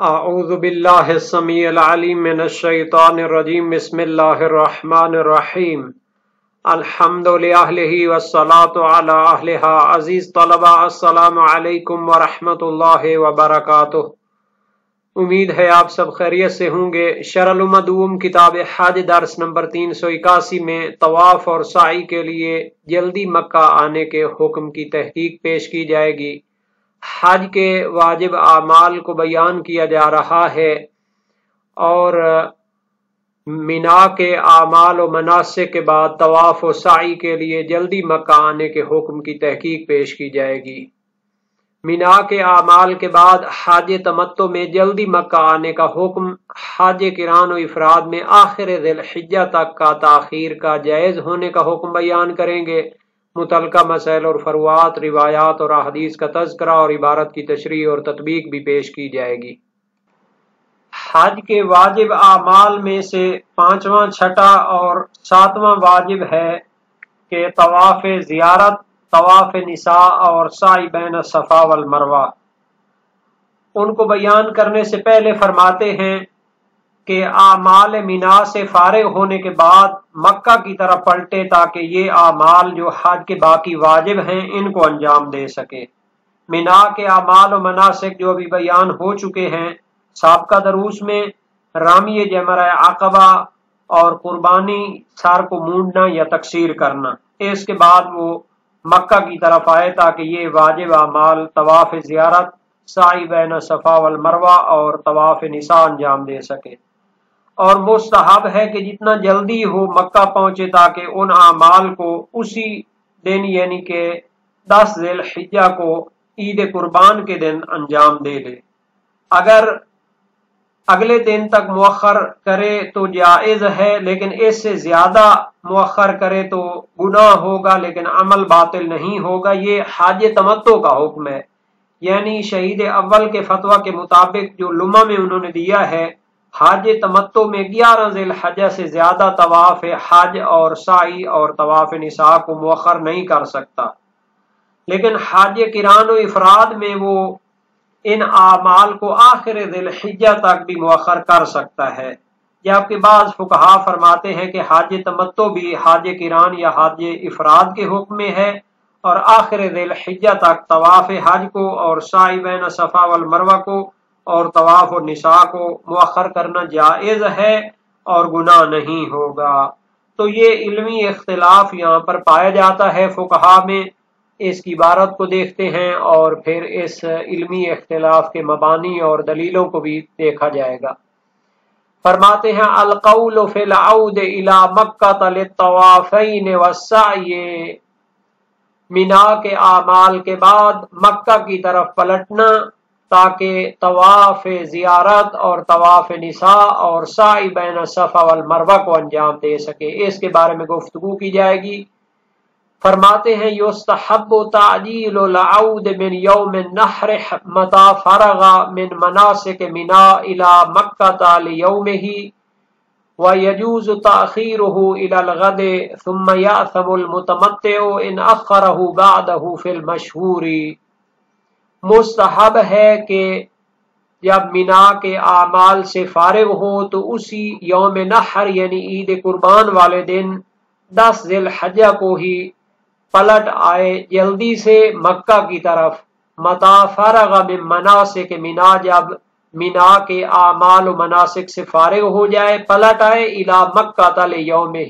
اعوذ باللہ السمیع العلیم من الشیطان الرجیم بسم اللہ الرحمن الرحیم الحمد لأہلہ والصلاة علی اہلہا۔ عزیز طلبہ السلام علیکم ورحمۃ اللہ وبرکاتہ۔ امید ہے آپ سب خیریت سے ہوں گے۔ شرح المدوم کتاب حج درس نمبر 381 میں طواف اور سعی کے لیے جلدی مکہ آنے کے حکم کی تحقیق پیش کی جائے گی۔ حج کے واجب اعمال کو بیان کیا جا رہا ہے اور مینا کے اعمال و مناسک کے بعد طواف و سعی کے لیے جلدی مکہ آنے کے حکم کی تحقیق پیش کی جائے گی۔ مینا کے اعمال کے بعد حج تمتع میں جلدی مکہ آنے کا حکم حج قران و افراد میں آخر ذی الحجہ تک کا تاخیر کا جائز ہونے کا حکم بیان کریں گے۔ متعلقہ مسائل اور فروعات، روایات اور احادیث کا تذکرہ اور عبارت کی تشریح اور تطبیق بھی پیش کی جائے گی۔ حج کے واجب اعمال میں سے 5واں، 6واں اور 7واں واجب ہے کہ طواف زیارت، طواف نساء اور سعی بین الصفا والمروہ۔ ان کو بیان کرنے سے پہلے فرماتے ہیں کہ اعمال مینا سے فارغ ہونے کے بعد مکہ کی طرف پلٹے تاکہ یہ اعمال جو حج کے باقی واجب ہیں ان کو انجام دے سکے۔ مینا کے اعمال و مناسک جو ابھی بیان ہو چکے ہیں سابقہ دروس میں، رامی جمرہ عقبہ اور قربانی سر کو مونڈنا یا تقصیر کرنا۔ اس کے بعد وہ مکہ کی طرف آئے تاکہ یہ واجب اعمال طواف زیارت، سعی بین الصفا والمروہ اور طواف نساء انجام دے سکے۔ اور مستحب ہے کہ جتنا جلدی ہو مکہ پہنچے تاکہ ان اعمال کو اسی دن یعنی کہ 10 ذی الحجہ کو عید قربان کے دن انجام دے لے۔ اگر اگلے دن تک مؤخر کرے تو جائز ہے، لیکن اس سے زیادہ مؤخر کرے تو گناہ ہوگا لیکن عمل باطل نہیں ہوگا۔ یہ حج تمتع کا حکم ہے، یعنی شہید اول کے فتویٰ کے مطابق جو لمحہ میں انہوں نے دیا ہے، حج تمتع میں 11 ذی الحجہ سے زیادہ طواف حج اور سعی اور طواف نساء کو مؤخر نہیں کر سکتا، لیکن حج قران و افراد میں وہ ان اعمال کو آخر ذی الحجہ تک بھی مؤخر کر سکتا ہے، جبکہ بعض فقہا فرماتے ہیں کہ حج تمتع بھی حج قران یا حج افراد کے حکم میں ہے اور آخر ذی الحجہ تک طواف حج کو اور سعی بین الصفا والمروہ کو اور طواف النساء کو مؤخر کرنا جائز ہے اور گناہ نہیں ہوگا۔ تو یہ علمی اختلاف یہاں پر پایا جاتا ہے فقہا میں۔ اس کی عبارت کو دیکھتے ہیں اور پھر اس علمی اختلاف کے مبانی اور دلیلوں کو بھی دیکھا جائے گا۔ فرماتے ہیں القول فی العود الی مکہ للطوافین والسعی، مینا کے اعمال کے بعد مکہ کی طرف پلٹنا تاکہ طواف زیارت اور طواف نساء اور سعی بین الصفا والمروہ کو انجام دے سکے، اس کے بارے میں گفتگو کی جائے گی۔ فرماتے ہیں یستحب تعجیل العود من یوم النحر متی فرغ من مناسک مینا الی مکہ لیومہ ویجوز تأخیرہ الی الغد ثم یأثم المتمتع ان اخرہ بعدہ فی المشہور۔ مستحب ہے کہ جب مینا کے اعمال سے فارغ ہو تو اسی یوم نحر یعنی عید قربان والے دن 10 ذی الحجہ کو ہی پلٹ آئے جلدی سے مکہ کی طرف، متی فرغ من مناسک مینا، جب مینا کے اعمال و مناسک سے فارغ ہو جائے پلٹ آئے الی مکہ لیومہ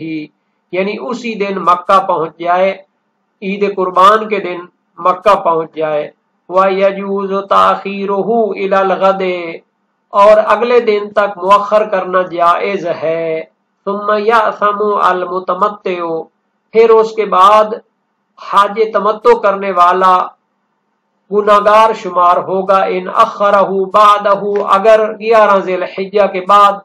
یعنی اسی دن مکہ پہنچ جائے، عید قربان کے دن مکہ پہنچ جائے۔ وَيَجُوزُ تَأْخِيرُهُ إِلَى الْغَدِ، اور اگلے دن تک مؤخر کرنا جائز ہے۔ ثُمَّ يَأْثَمُ الْمُتَمَتِّعُ، پھر اس کے بعد حج تمتع کرنے والا گناہگار شمار ہوگا ان اخرہ بعدہ، اگر 11 ذی الحجہ کے بعد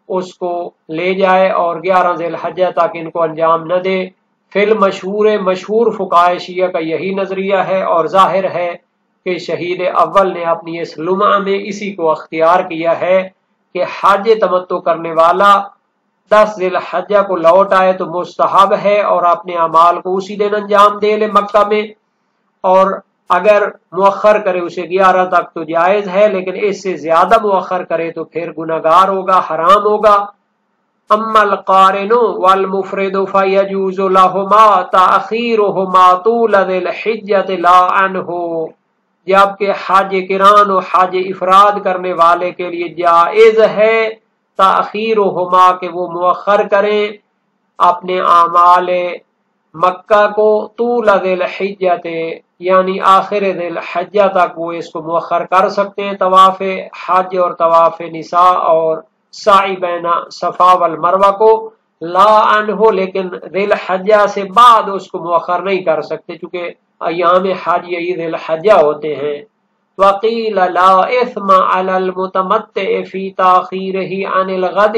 اس کو لے جائے اور 11 ذی الحجہ تک ان کو انجام نہ دے۔ فی المشہور، مشہور فقہائے شیعہ کا یہی نظریہ ہے اور ظاہر ہے کہ شہید اول نے اپنی اس لمحہ میں اسی کو اختیار کیا ہے کہ حج تمتع کرنے والا 10 ذی الحجہ کو لوٹ آئے تو مستحب ہے اور اپنے اعمال کو اسی دن انجام دے لے مکہ میں، اور اگر مؤخر کرے اسے 11 تک تو جائز ہے، لیکن اس سے زیادہ مؤخر کرے تو پھر گناہگار ہوگا، حرام ہوگا۔ اما القارن والمفرد فیجوز لہما تاخیرہما طول ذی الحجۃ لا عنہ، جبکہ حج قران و حج افراد کرنے والے کے لیے جائز ہے تاخیرہما کہ وہ مؤخر کریں اپنے اعمال مکہ کو طول ذی الحجۃ یعنی آخر ذی الحجہ تک وہ اس کو مؤخر کر سکتے ہیں، طواف حج اور طواف نساء اور سعی بین صفا والمروہ کو، لا عنہ لیکن ذی الحجہ سے بعد اس کو مؤخر نہیں کر سکتے چونکہ ایام حج یہی ذی الحجہ ہوتے ہیں۔ وقیل لا اثم علی المتمتع فی تاخیرہ عن الغد،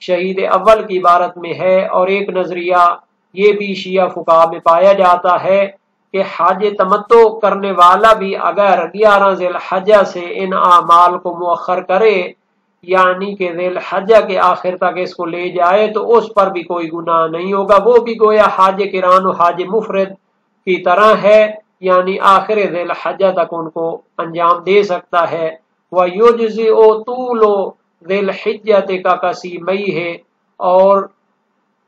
شہید اول کی عبارت میں ہے، اور ایک نظریہ یہ بھی شیعہ فقہا میں پایا جاتا ہے کہ حج تمتع کرنے والا بھی اگر 11 ذی الحجہ سے ان اعمال کو مؤخر کرے یعنی کہ ذی الحجہ کے آخر تک اس کو لے جائے تو اس پر بھی کوئی گناہ نہیں ہوگا، وہ بھی گویا حج قران و حج مفرد کی طرح ہے، یعنی آخر ذی الحجہ تک ان کو انجام دے سکتا ہے۔ وَيُجْزِئُ طُولُ ذی الحجۃ کَقَصِیمَیہِ، اور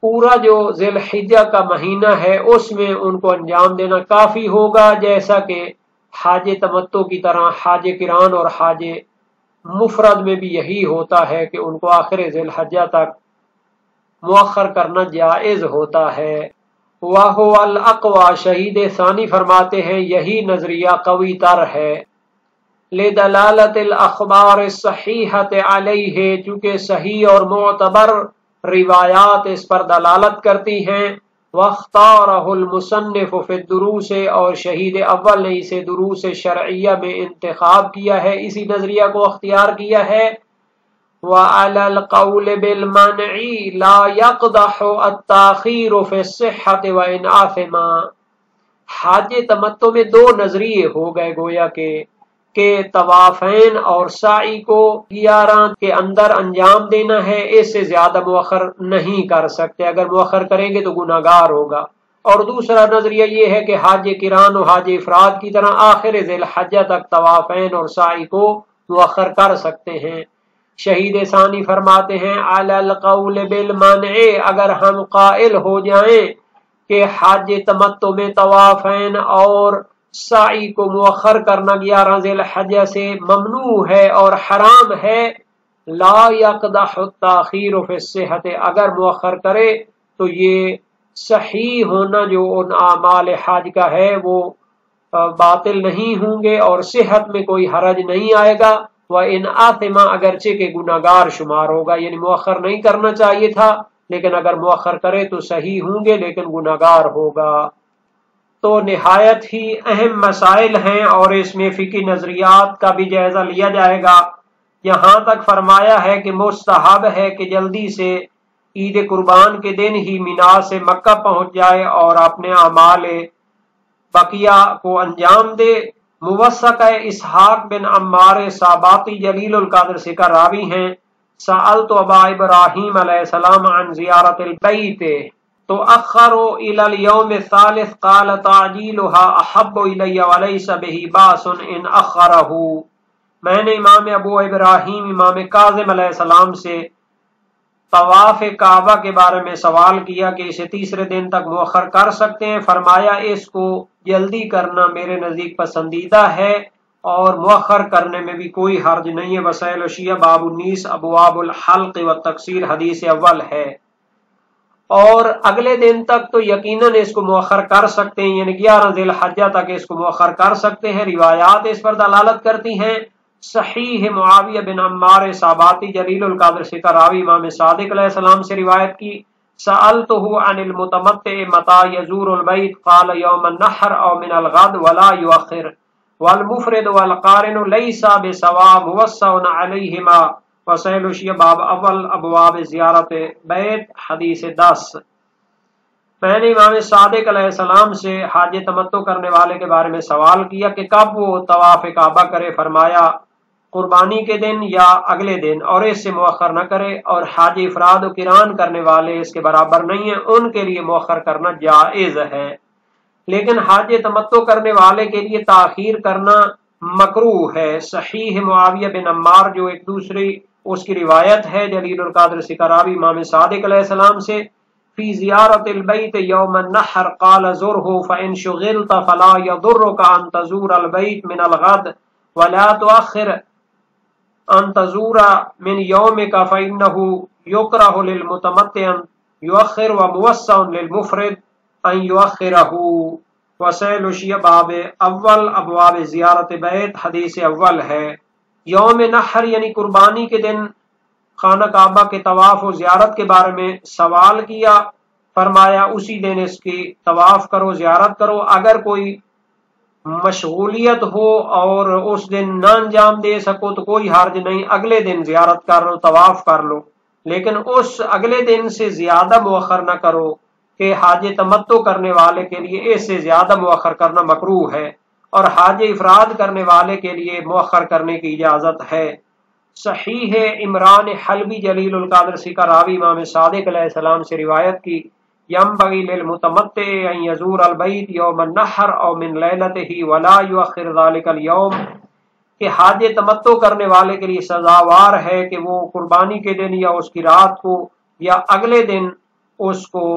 پورا جو ذی الحجہ کا مہینہ ہے اس میں ان کو انجام دینا کافی ہوگا، جیسا کہ حج تمتع کی طرح حج قران اور حج مفرد میں بھی یہی ہوتا ہے کہ ان کو آخر ذی الحجہ تک مؤخر کرنا جائز ہوتا ہے۔ وَهُوَ الْأَقْوَى، شہید ثانی فرماتے ہیں یہی نظریہ قوی تر ہے، لِدَلَالَةِ الْأَخْبَارِ الصَّحِيحَةِ عَلَيْهِ، چونکہ صحیح اور معتبر روایات اس پر دلالت کرتی ہیں۔ وَاخْتَارَهُ الْمُصَنِّفُ فِي الدُّرُوسِ، اور شہید اول نے اسے دروس شرعیہ میں انتخاب کیا ہے، اسی نظریہ کو اختیار کیا ہے۔ وَعَلَى الْقَوْلِ بِالْمَنْعِ لَا يَقْدَحُ التَّأْخِيرُ فِي الصِّحَّةِ وَإِنْ آثِمًا، حج تمتع میں دو نظریے ہو گئے گویا کہ طوافین اور سعی کو 11 کے اندر انجام دینا ہے، اس سے زیادہ مؤخر نہیں کر سکتے، اگر مؤخر کریں گے تو گناہگار ہوگا۔ اور دوسرا نظریہ یہ ہے کہ حج قران و حج افراد کی طرح آخر ذی الحجہ تک طوافین اور سعی کو مؤخر کر سکتے ہیں۔ شہید ثانی فرماتے ہیں علی القول بالمنع، اگر ہم قائل ہو جائیں کہ حج تمتع میں طوافین اور سعی کو مؤخر کرنا 11 ذی الحجہ سے ممنوع ہے اور حرام ہے، لا یقدح التاخیر فی الصحۃ، اگر مؤخر کرے تو یہ صحیح ہونا جو ان اعمال حج کا ہے وہ باطل نہیں ہوں گے اور صحت میں کوئی حرج نہیں آئے گا۔ وَإِنْ آثِمًا، اگرچہ کہ گناہگار شمار ہوگا، یعنی مؤخر نہیں کرنا چاہیے تھا لیکن اگر مؤخر کرے تو صحیح ہوں گے لیکن گناہگار ہوگا۔ تو نہایت ہی اہم مسائل ہیں اور اس میں فقہی نظریات کا بھی جائزہ لیا جائے گا۔ یہاں تک فرمایا ہے کہ مستحب ہے کہ جلدی سے عید قربان کے دن ہی مینا سے مکہ پہنچ جائے اور اپنے اعمال بقیہ کو انجام دے۔ موثق اسحاق بن عمار ساباتی جلیل القدر سے کا راوی ہیں، سألت ابا ابراہیم علیہ السلام عن زیارت البیت تؤخر الى اليوم الثالث قال تعجیلها احب الی وليس به باس ان اخره، میں نے امام ابو ابراہیم امام کاظم علیہ السلام سے طواف کعبہ کے بارے میں سوال کیا کہ اسے تیسرے دن تک مؤخر کر سکتے ہیں، فرمایا اس کو جلدی کرنا میرے نزدیک پسندیدہ ہے اور مؤخر کرنے میں بھی کوئی حرج نہیں ہے۔ وسائل الشیعہ باب 19 ابواب الحلق والتقصیر حدیث اول ہے، اور اگلے دن تک تو یقیناً اس کو مؤخر کر سکتے ہیں، یعنی 11 ذی الحجہ تک اس کو مؤخر کر سکتے ہیں، روایات اس پر دلالت کرتی ہیں۔ صحیح معاویہ بن عمار ساباتی جلیل القدر سے کا راوی امام صادق علیہ السلام سے روایت کی، سألته عن المتمتع متى يزور البيت قال يوم النحر او من الغد ولا يؤخر، والمفرد والقارن ليس بسواء موسع عليهما، وسائل الشیعہ باب اول ابواب زیارت بیت حدیث 10۔ میں نے امام صادق علیہ السلام سے حج تمتع کرنے والے کے بارے میں سوال کیا کہ کب وہ طواف کعبہ کرے، فرمایا قربانی کے دن یا اگلے دن، اور اس سے مؤخر نہ کرے، اور حج افراد و قران کرنے والے اس کے برابر نہیں ہیں، ان کے لیے مؤخر کرنا جائز ہے۔ لیکن حاج تمتع کرنے والے کے لیے تاخیر کرنا مکروہ ہے۔ صحیح معاویہ بن عمار جو ایک دوسری اس کی روایت ہے جلیل القدر سکراوی امام صادق علیہ السلام سے، فی زیارت البیت یوم النحر قال زرہ فإن شغلت فلا یضرک ان تزور البیت من الغد ولا تؤخر ان تزور من یومک فإنہ یکرہ للمتمتع ان یؤخر وموسع للمفرد ان یؤخرہ۔ وسائل شیعہ باب اول ابواب زیارت بیت حدیث اول ہے۔ یوم نحر یعنی قربانی کے دن خانہ کعبہ کے طواف و زیارت کے بارے میں سوال کیا، فرمایا اسی دن اس کی طواف کرو، زیارت کرو۔ اگر کوئی مشغولیت ہو اور اس دن نہ انجام دے سکو تو کوئی حرج نہیں، اگلے دن زیارت کر لو، طواف کر لو، لیکن اس اگلے دن سے زیادہ مؤخر نہ کرو کہ حاج تمتع کرنے والے کے لیے اس سے زیادہ مؤخر کرنا مکروہ ہے، اور حاج افراد کرنے والے کے لیے مؤخر کرنے کی اجازت ہے۔ صحیح عمران حلبی جلیل القدر سکراوی امام صادق علیہ السلام سے روایت کی، ینبغی للمتمتع ان یزور البیت یوم النحر او من لیلتہ ولا یؤخر ذلک اليوم، کہ حاج تمتع کرنے والے کے لیے سزاوار ہے کہ وہ قربانی کے دن یا اس کی رات کو یا اگلے دن اس کو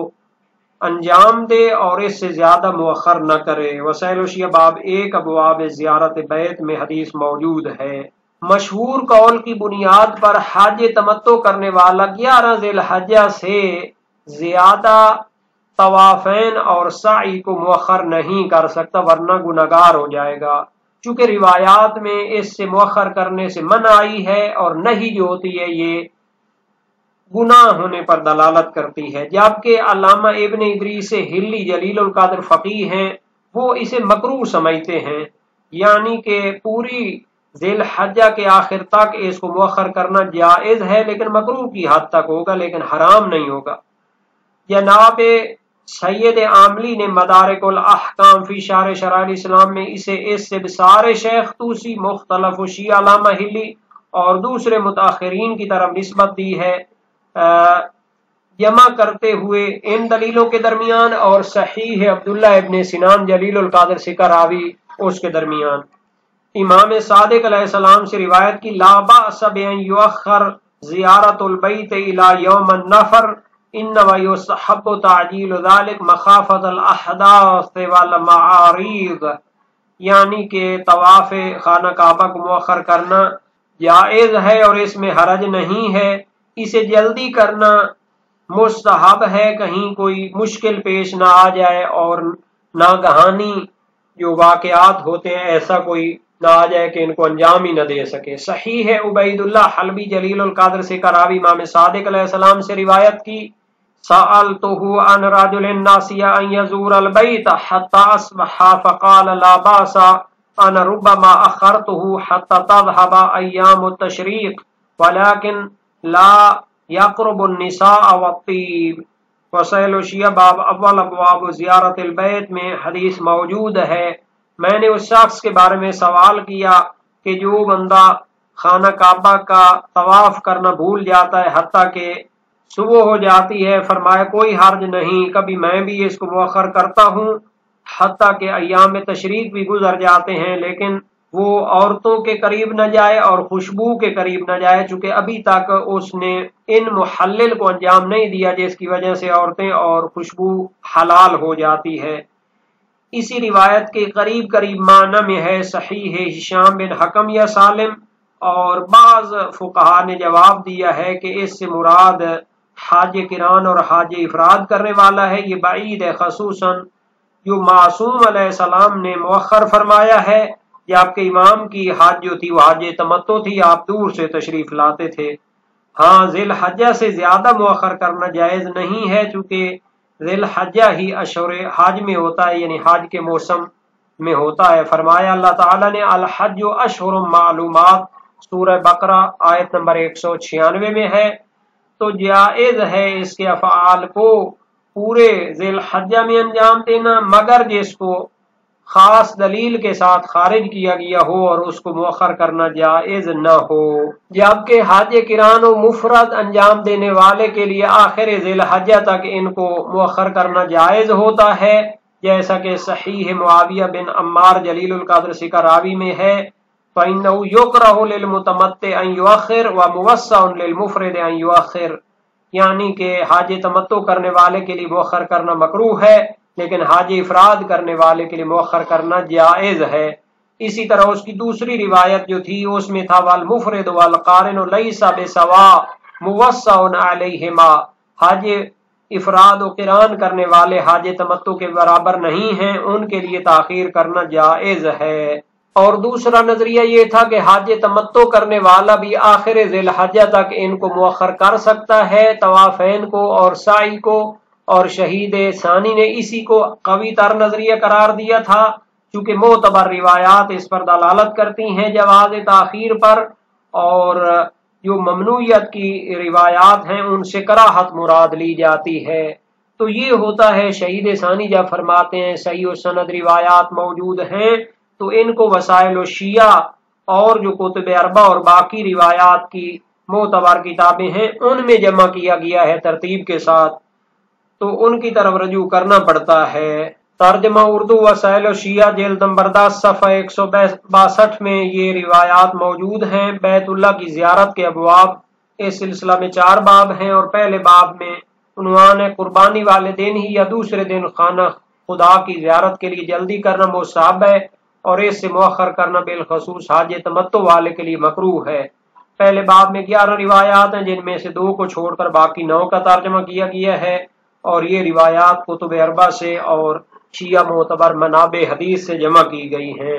انجام دے اور اس سے زیادہ مؤخر نہ کرے۔ وسائل شیعہ باب ایک ابواب زیارت بیت میں حدیث موجود ہے۔ مشہور قول کی بنیاد پر حاج تمتع کرنے والا 11 ذی الحجہ سے زیادہ طوافین اور سعی کو مؤخر نہیں کر سکتا، ورنہ گناہگار ہو جائے گا، چونکہ روایات میں اس سے مؤخر کرنے سے منع آئی ہے، اور نہیں جو ہوتی ہے یہ گناہ ہونے پر دلالت کرتی ہے۔ جبکہ علامہ ابن ادریس ہلی جلیل القدر فقیہ ہیں، وہ اسے مکروہ سمجھتے ہیں، یعنی کہ پوری ذی الحجہ کے آخر تک اس کو مؤخر کرنا جائز ہے، لیکن مکروہ کی حد تک ہوگا، لیکن حرام نہیں ہوگا۔ جناب سید عاملی نے مدارک الاحکام فی شرح شرائع الاسلام میں اسے اس سے بسار شیخ طوسی مختلف شیعہ علامہ ہلی اور دوسرے متاخرین کی طرف نسبت دی ہے، جمع کرتے ہوئے ان دلیلوں کے درمیان اور صحیح عبداللہ ابن سنان جلیل القدر سکراوی اس کے درمیان۔ امام صادق علیہ السلام سے روایت کی، لا بأس بأن یؤخر زیارت البیت الی یوم النفر انما یستحب تعجیل ذلک مخافۃ الاحداث والمعارض، یعنی کہ طواف خانہ کعبہ کو مؤخر کرنا جائز ہے اور اس میں حرج نہیں ہے، اسے جلدی کرنا مستحب ہے، کہیں کوئی مشکل پیش نہ آ جائے اور ناگہانی جو واقعات ہوتے ہیں ایسا کوئی نہ آ جائے کہ ان کو انجام ہی نہ دے سکے۔ صحیح ہے عبید اللہ حلبی جلیل القدر سکراوی امام صادق علیہ السلام سے روایت کی، سألتہ عن رجل ناسی ان یزور البیت حتی اصبح فقال لا باس انا ربما اخرته حتی تذهب ایام التشریق ولكن لا یقرب النساء والطیب۔ وسائل شیعہ باب اول ابواب زیارت البیت میں حدیث موجود ہے، میں نے اس شخص کے بارے میں سوال کیا کہ جو بندہ خانہ کعبہ کا طواف کرنا بھول جاتا ہے حتیٰ کہ صبح ہو جاتی ہے، فرمایا کوئی حرج نہیں، کبھی میں بھی اس کو مؤخر کرتا ہوں حتیٰ کہ ایام تشریق بھی گزر جاتے ہیں، لیکن وہ عورتوں کے قریب نہ جائے اور خوشبو کے قریب نہ جائے، چونکہ ابھی تک اس نے ان محلل کو انجام نہیں دیا جس کی وجہ سے عورتیں اور خوشبو حلال ہو جاتی ہے۔ اسی روایت کے قریب قریب معنی میں ہے صحیح ہشام بن حکم یا سالم، اور بعض فقہا نے جواب دیا ہے کہ اس سے مراد حاج کران اور حاج افراد کرنے والا ہے، یہ بعید ہے، خصوصاً جو معصوم علیہ السلام نے مؤخر فرمایا ہے، یا آپ کے امام کی حج جو تھی وہ حاج تمتع تھی، آپ دور سے تشریف لاتے تھے۔ ہاں ذی الحجہ سے زیادہ مؤخر کرنا جائز نہیں ہے، چونکہ ذی الحجہ ہی اشہر حج میں ہوتا ہے، یعنی حج کے موسم میں ہوتا ہے۔ فرمایا اللہ تعالیٰ نے الحج اشہر معلومات، سورہ بقرہ آیت نمبر 196 میں ہے، تو جائز ہے اس کے افعال کو پورے ذی الحجہ میں انجام دینا، مگر جس کو خاص دلیل کے ساتھ خارج کیا گیا ہو اور اس کو مؤخر کرنا جائز نہ ہو۔ جبکہ حج کران و مفرد انجام دینے والے کے لیے آخر ذی الحجہ تک ان کو مؤخر کرنا جائز ہوتا ہے، جیسا کہ صحیح معاویہ بن عمار جلیل القدر سے کا راوی میں ہے فَإِنَّهُ يُكْرَهُ لِلْمُتَمَتِّعِ أَن يُؤَخِّرَ وَمُوَسَّعٌ لِلْمُفْرِدِ أَن يُؤَخِّرَ، یعنی کہ حاج تمتع کرنے والے کے لیے مؤخر کرنا مکروہ ہے، لیکن حاج افراد کرنے والے کے لیے مؤخر کرنا جائز ہے۔ اسی طرح اس کی دوسری روایت جو تھی اس میں تھا والمفرد والقارن لیس بسوا موسع علیہما، حاج افراد و قران کرنے والے حاج تمتع کے برابر نہیں ہیں، ان کے لیے تاخیر کرنا جائز ہے۔ اور دوسرا نظریہ یہ تھا کہ حاج تمتع کرنے والا بھی آخر ذی الحجہ تک ان کو مؤخر کر سکتا ہے، طوافین کو اور سعی کو، اور شہید ثانی نے اسی کو قوی تر نظریہ قرار دیا تھا، چونکہ معتبر روایات اس پر دلالت کرتی ہیں جواز تاخیر پر، اور جو ممنوعیت کی روایات ہیں ان سے کراہت مراد لی جاتی ہے۔ تو یہ ہوتا ہے شہید ثانی جب فرماتے ہیں صحیح و سند روایات موجود ہیں تو ان کو وسائل الشیعہ اور جو کتب اربع اور باقی روایات کی معتبر کتابیں ہیں ان میں جمع کیا گیا ہے ترتیب کے ساتھ، تو ان کی طرف رجوع کرنا پڑتا ہے۔ ترجمہ اردو وسائل الشیعہ جلد نمبر 10 صفحہ 162 میں یہ روایات موجود ہیں۔ بیت اللہ کی زیارت کے ابواب، اس سلسلہ میں 4 باب ہیں، اور پہلے باب میں عنوان ہے قربانی والے دن ہی یا دوسرے دن خانہ خدا کی زیارت کے لیے جلدی کرنا مستحب ہے، اور اس سے مؤخر کرنا بالخصوص حاج تمتع والے کے لیے مکروہ ہے۔ پہلے باب میں 11 روایات ہیں جن میں سے 2 کو چھوڑ کر باقی 9 کا ترجمہ کیا گیا ہے، اور یہ روایات کتب اربع سے اور شیعہ معتبر منابع حدیث سے جمع کی گئی ہیں۔